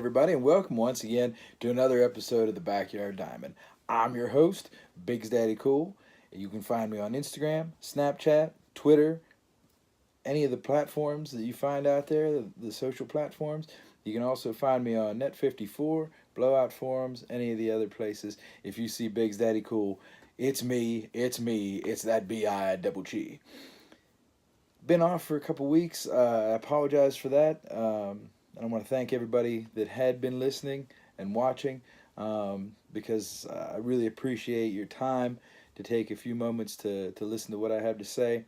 everybody, and welcome once again to another episode of the Backyard Diamond. I'm your host, biggsdaddycool. You can find me on Instagram, Snapchat, Twitter, any of the platforms that you find out there, the social platforms. You can also find me on Net54, Blowout Forums, any of the other places. If you see Biggs Daddy Cool, it's me, it's that B-I double G. Been off for a couple weeks. I apologize for that. And I want to thank everybody that had been listening and watching, because I really appreciate your time to take a few moments to listen to what I have to say.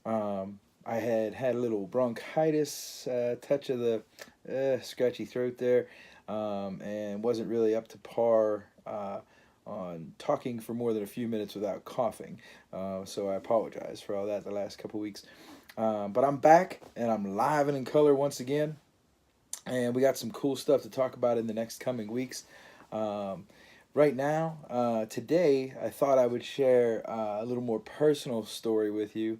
I had a little bronchitis, touch of the scratchy throat there, and wasn't really up to par on talking for more than a few minutes without coughing. So I apologize for all that the last couple weeks. But I'm back and I'm live and in color once again. And we got some cool stuff to talk about in the next coming weeks. Right now, today, I thought I would share a little more personal story with you.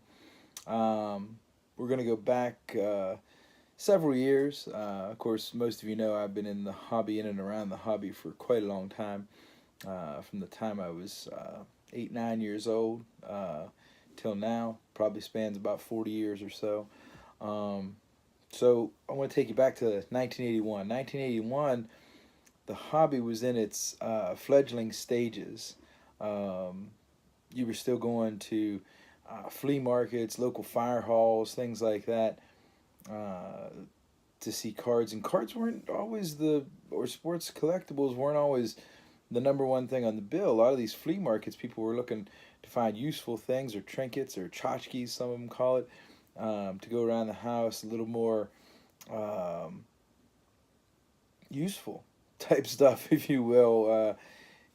We're going to go back several years. Of course, most of you know I've been in the hobby, in and around the hobby for quite a long time. From the time I was 8, 9 years old till now, probably spans about 40 years or so. So I want to take you back to 1981. 1981, the hobby was in its fledgling stages. You were still going to flea markets, local fire halls, things like that, to see cards. And cards weren't always or sports collectibles weren't always the number one thing on the bill. A lot of these flea markets, people were looking to find useful things or trinkets or tchotchkes, some of them call it, to go around the house, a little more useful type stuff, if you will.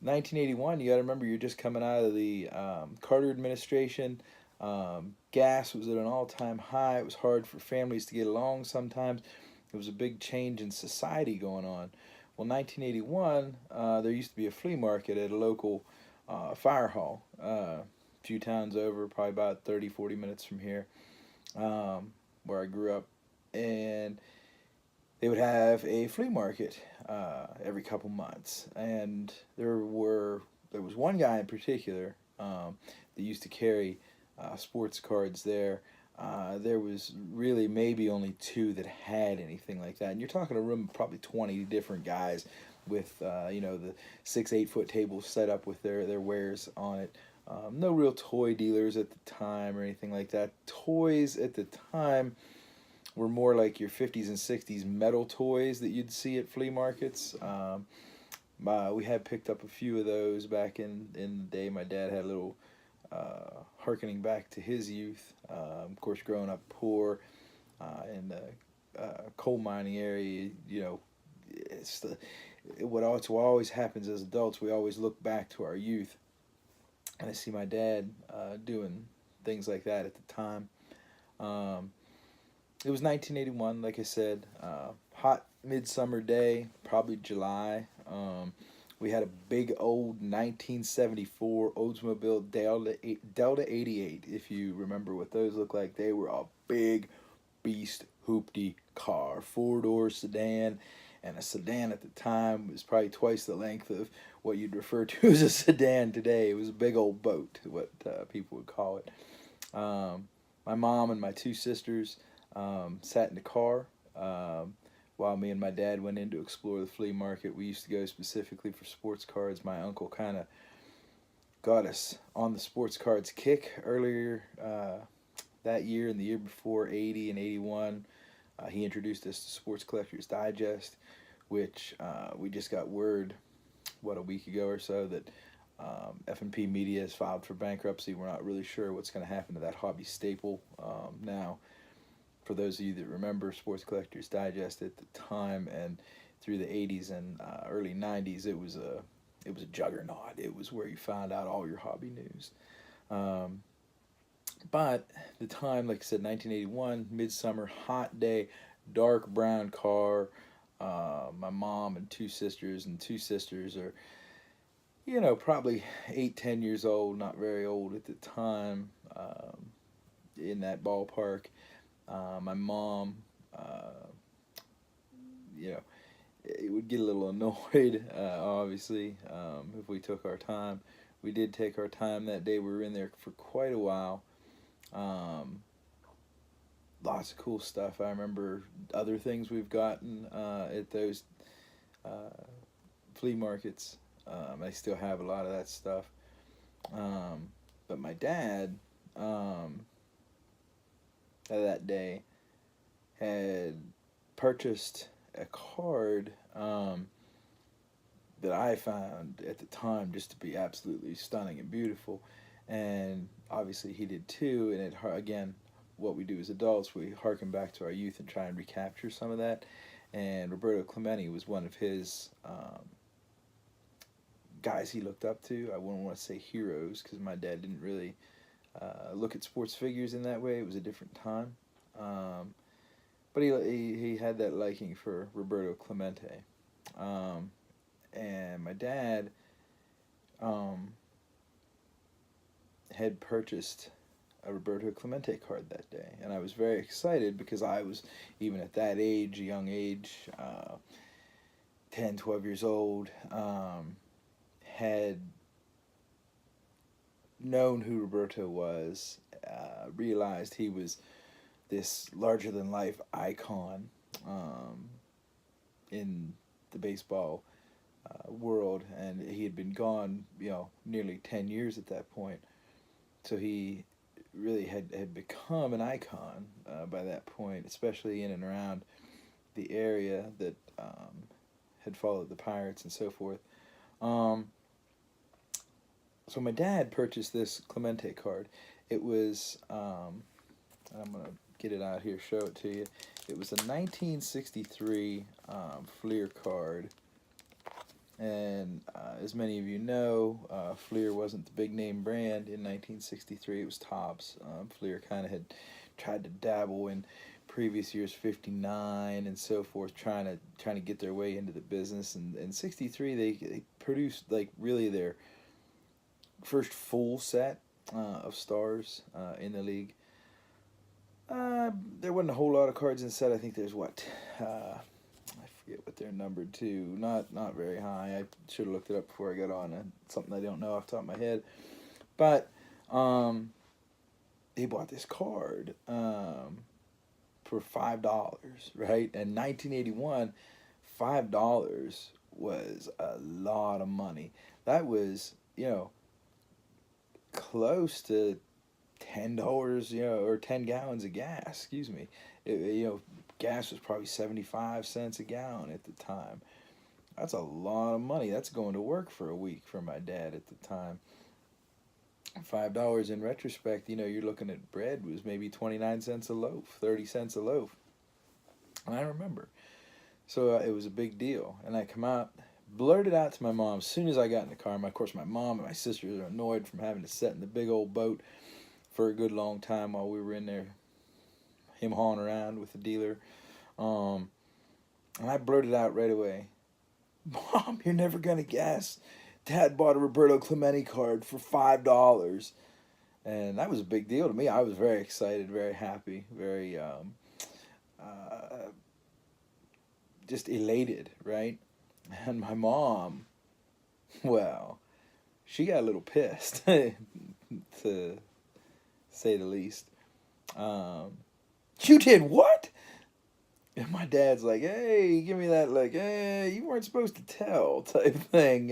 1981, you got to remember, you're just coming out of the Carter administration. Gas was at an all-time high. It was hard for families to get along sometimes. There was a big change in society going on. Well, 1981, there used to be a flea market at a local fire hall, a few towns over, probably about 30, 40 minutes from here, where I grew up. And they would have a flea market every couple months. And there was one guy in particular that used to carry sports cards there. There was really maybe only two that had anything like that. And you're talking a room of probably 20 different guys with, the 6, 8 foot tables set up with their wares on it. No real toy dealers at the time or anything like that. Toys at the time were more like your 50s and 60s metal toys that you'd see at flea markets. We had picked up a few of those back in the day. My dad had a little hearkening back to his youth. Of course, growing up poor in the coal mining area, what always happens as adults, we always look back to our youth. And I see my dad doing things like that at the time. It was 1981, like I said, hot midsummer day, probably July. We had a big old 1974 Oldsmobile Delta 88, if you remember what those look like. They were a big beast hoopty car, 4-door sedan, and a sedan at the time was probably twice the length of what you'd refer to as a sedan today. It was a big old boat, what people would call it. My mom and my two sisters sat in the car while me and my dad went in to explore the flea market. We used to go specifically for sports cards. My uncle kind of got us on the sports cards kick earlier that year and the year before, 80 and 81. He introduced us to Sports Collectors Digest, which we just got word, a week ago or so, that F&P Media has filed for bankruptcy. We're not really sure what's going to happen to that hobby staple now. For those of you that remember Sports Collectors Digest at the time and through the 80s and early 90s, it was a juggernaut. It was where you found out all your hobby news. But the time, like I said, 1981, midsummer, hot day, dark brown car. My mom and two sisters are, probably 8, 10 years old, not very old at the time, in that ballpark. My mom, it would get a little annoyed, obviously, if we took our time. We did take our time that day. We were in there for quite a while. Um, Lots of cool stuff. I remember other things we've gotten at those uh, flea markets. I still have a lot of that stuff. But my dad, that day, had purchased a card that I found at the time just to be absolutely stunning and beautiful, and obviously he did too. And it again, what we do as adults, we harken back to our youth and try and recapture some of that. And Roberto Clemente was one of his guys he looked up to. I wouldn't want to say heroes because my dad didn't really look at sports figures in that way. It was a different time. Um, but he had that liking for Roberto Clemente. Um, and my dad um, had purchased a Roberto Clemente card that day. And I was very excited because I was, even at that age, a young age, 10, 12 years old, had known who Roberto was, realized he was this larger than life icon in the baseball world, and he had been gone, nearly 10 years at that point. So he really had become an icon by that point, especially in and around the area that had followed the Pirates and so forth. Um, so my dad purchased this Clemente card. It was, I'm going to get it out here, show it to you. It was a 1963 Fleer card. And as many of you know, Fleer wasn't the big name brand in 1963. It was Topps. Fleer kind of had tried to dabble in previous years, 59 and so forth, trying to get their way into the business. And in 63, they produced like really their first full set of stars in the league. There wasn't a whole lot of cards in the set. I think there's I forget what they're numbered to. Not very high. I should have looked it up before I got on. Something I don't know off the top of my head. But he bought this card for $5, right? And 1981, $5 was a lot of money. That was, close to $10, or 10 gallons of gas. Excuse me. Gas was probably 75 cents a gallon at the time. That's a lot of money. That's going to work for a week for my dad at the time. $5 in retrospect, you're looking at bread was maybe 29 cents a loaf, 30 cents a loaf. And I remember. So it was a big deal. And I come out, blurted out to my mom as soon as I got in the car. Of course, my mom and my sisters are annoyed from having to sit in the big old boat for a good long time while we were in there, him hawing around with the dealer. And I blurted out right away, "Mom, you're never going to guess. Dad bought a Roberto Clemente card for $5. And that was a big deal to me. I was very excited, very happy, very just elated, right? And my mom, well, she got a little pissed, to say the least. You did what? And my dad's like, hey, give me that, like, hey, you weren't supposed to tell type thing.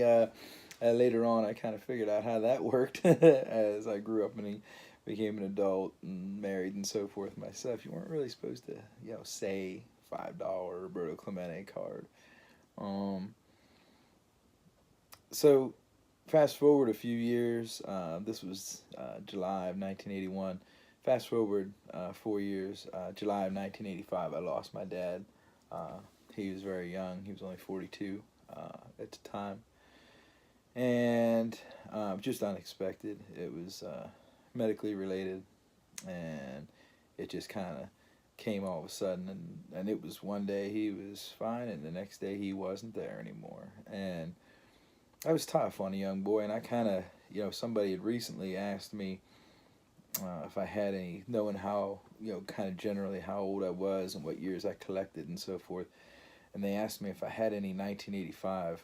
Later on, I kind of figured out how that worked as I grew up and became an adult and married and so forth myself. You weren't really supposed to, say $5 Roberto Clemente card. So fast forward a few years. This was July of 1981. Fast forward 4 years. July of 1985, I lost my dad. He was very young. He was only 42 at the time. And just unexpected. It was medically related. And it just kind of came all of a sudden. And it was one day he was fine, and the next day he wasn't there anymore. And that was tough on a young boy. And I kind of, somebody had recently asked me if I had any, knowing how, kind of generally how old I was and what years I collected and so forth. and they asked me if I had any 1985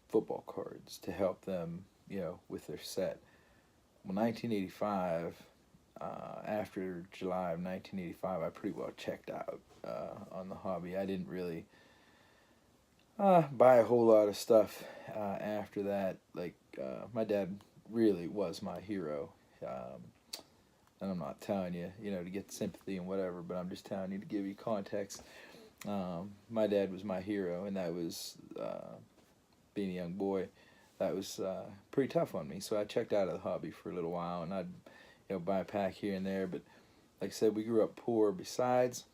football cards to help them, with their set. Well, 1985, after July of 1985, I pretty well checked out on the hobby. I didn't really buy a whole lot of stuff after that. Like, my dad really was my hero. And I'm not telling you, to get sympathy and whatever, but I'm just telling you to give you context. My dad was my hero, and that was, being a young boy, that was pretty tough on me. So I checked out of the hobby for a little while, and I'd, buy a pack here and there. But like I said, we grew up poor. Besides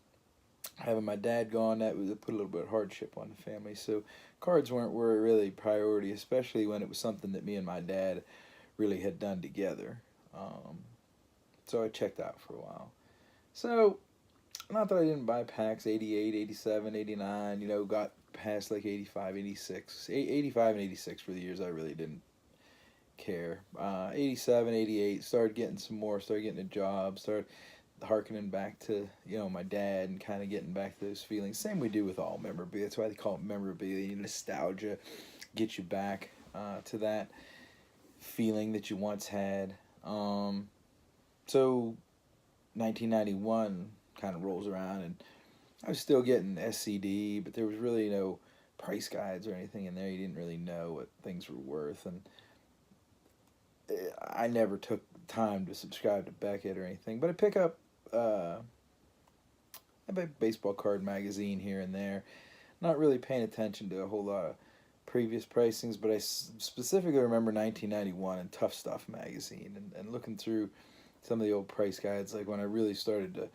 having my dad gone, that put a little bit of hardship on the family. So cards were really priority, especially when it was something that me and my dad really had done together. So I checked out for a while. So, not that I didn't buy packs, 88, 87, 89, got past like 85, 86. 85 and 86 for the years I really didn't care. 87, 88, started getting some more, started getting a job, started harkening back to, my dad and kind of getting back to those feelings. Same we do with all memorabilia. That's why they call it memorabilia. Nostalgia gets you back to that feeling that you once had. So 1991 kind of rolls around, and I was still getting SCD, but there was really no price guides or anything in there. You didn't really know what things were worth, and I never took time to subscribe to Beckett or anything. But I pick up a baseball card magazine here and there, not really paying attention to a whole lot of previous pricings, but I specifically remember 1991 and Tough Stuff magazine, and looking through some of the old price guides, like when I really started to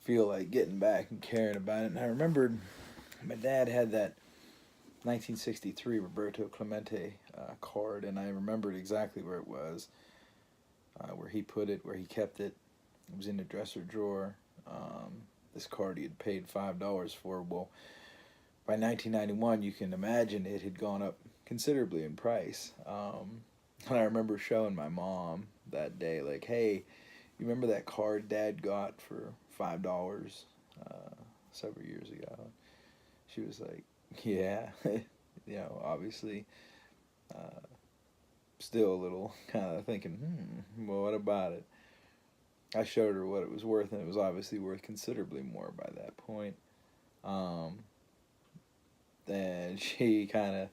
feel like getting back and caring about it. And I remembered my dad had that 1963 Roberto Clemente card, and I remembered exactly where it was, where he put it, where he kept it. It was in the dresser drawer. This card he had paid $5 for. Well, by 1991, you can imagine it had gone up considerably in price. And I remember showing my mom that day, like, hey, you remember that card Dad got for $5 several years ago? She was like, yeah, obviously, still a little kind of thinking, well, what about it? I showed her what it was worth, and it was obviously worth considerably more by that point. And she kind of,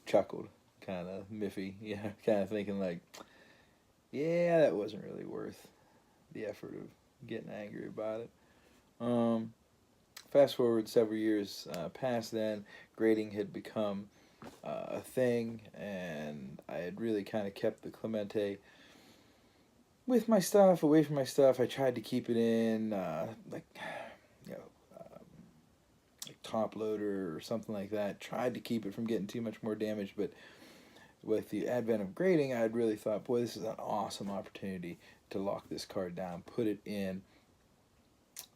chuckled, kind of miffy, kind of thinking like, yeah, that wasn't really worth the effort of getting angry about it. Fast forward several years past then, grading had become a thing, and I had really kind of kept the Clemente with my stuff, away from my stuff. I tried to keep it in, like top loader or something like that. Tried to keep it from getting too much more damage, but with the advent of grading, I had really thought, boy, this is an awesome opportunity to lock this card down, put it in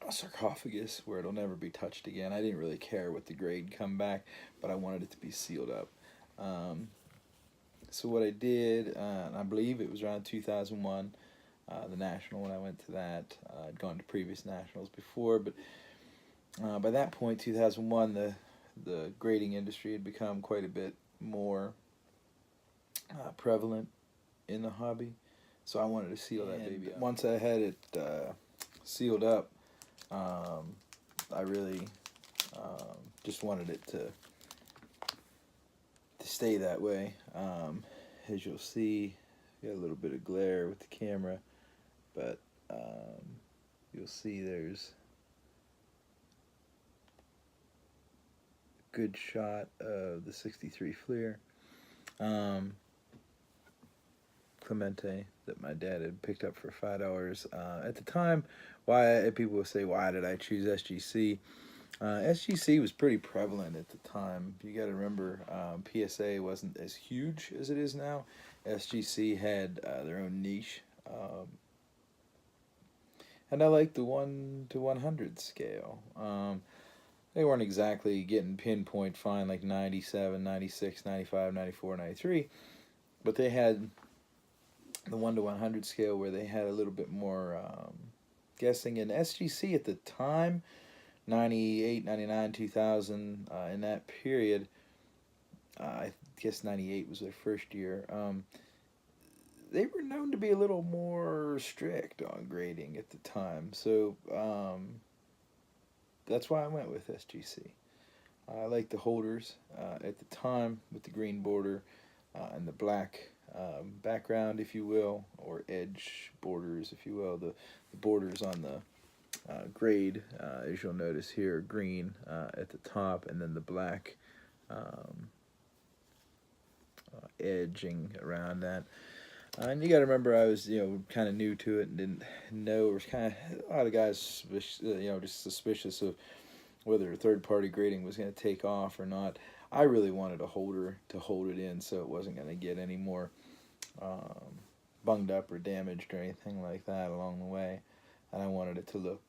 a sarcophagus where it'll never be touched again. I didn't really care what the grade come back, but I wanted it to be sealed up. So what I did, and I believe it was around 2001, the National, when I went to that. I'd gone to previous Nationals before, but by that point, 2001, the grading industry had become quite a bit more prevalent in the hobby. So I wanted to seal that baby up. Once I had it sealed up, I really just wanted it to stay that way. As you'll see, got a little bit of glare with the camera, but you'll see there's a good shot of the 63 Fleer Clemente that my dad had picked up for $5. At the time, people will say, why did I choose SGC? SGC was pretty prevalent at the time. You got to remember, PSA wasn't as huge as it is now. SGC had their own niche. And I liked the 1 to 100 scale. They weren't exactly getting pinpoint fine like 97, 96, 95, 94, 93. But they had the 1 to 100 scale where they had a little bit more guessing. And SGC at the time 98, 99, 2000, in that period, I guess 98 was their first year. They were known to be a little more strict on grading at the time, so that's why I went with SGC. I like the holders at the time with the green border and the black background, if you will, or edge borders, if you will. The borders on the grade, as you'll notice here, are green at the top, and then the black um, edging around that. And you got to remember, I was kind of new to it and didn't know. It was kind of a lot of guys, just suspicious of whether third party grading was going to take off or not. I really wanted a holder to hold it in, so it wasn't going to get any more bunged up or damaged or anything like that along the way. And I wanted it to look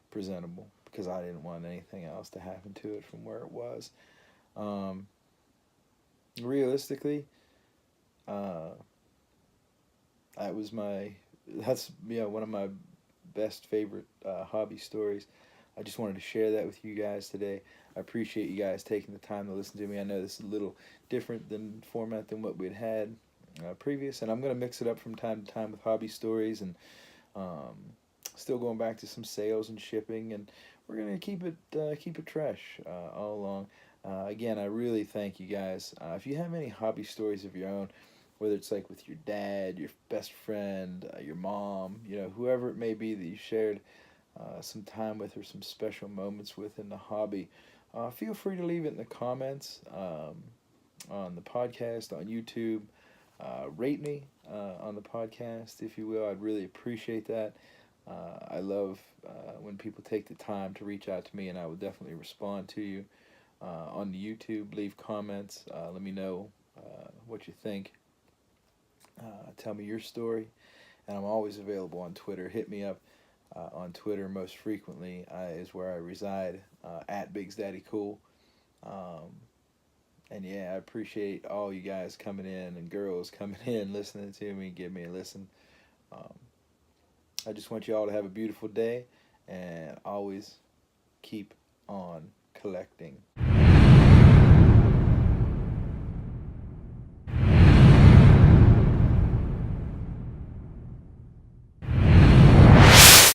presentable because I didn't want anything else to happen to it from where it was. Realistically, that was that's one of my best favorite hobby stories. I just wanted to share that with you guys today. I appreciate you guys taking the time to listen to me. I know this is a little different than format than what we'd had previous, and I'm going to mix it up from time to time with hobby stories and um, still going back to some sales and shipping, and we're going to keep it fresh all along. Again, I really thank you guys. If you have any hobby stories of your own, whether it's like with your dad, your best friend, your mom, whoever it may be that you shared some time with or some special moments with in the hobby, feel free to leave it in the comments on the podcast, on YouTube. Rate me on the podcast, if you will. I'd really appreciate that. I love when people take the time to reach out to me, and I will definitely respond to you on the YouTube. Leave comments. Let me know what you think. Tell me your story, and I'm always available on Twitter. Hit me up on Twitter. Most frequently is where I reside, at biggsdaddycool. And yeah, I appreciate all you guys coming in and girls coming in, listening to me, give me a listen. Um, I just want you all to have a beautiful day, and always keep on collecting.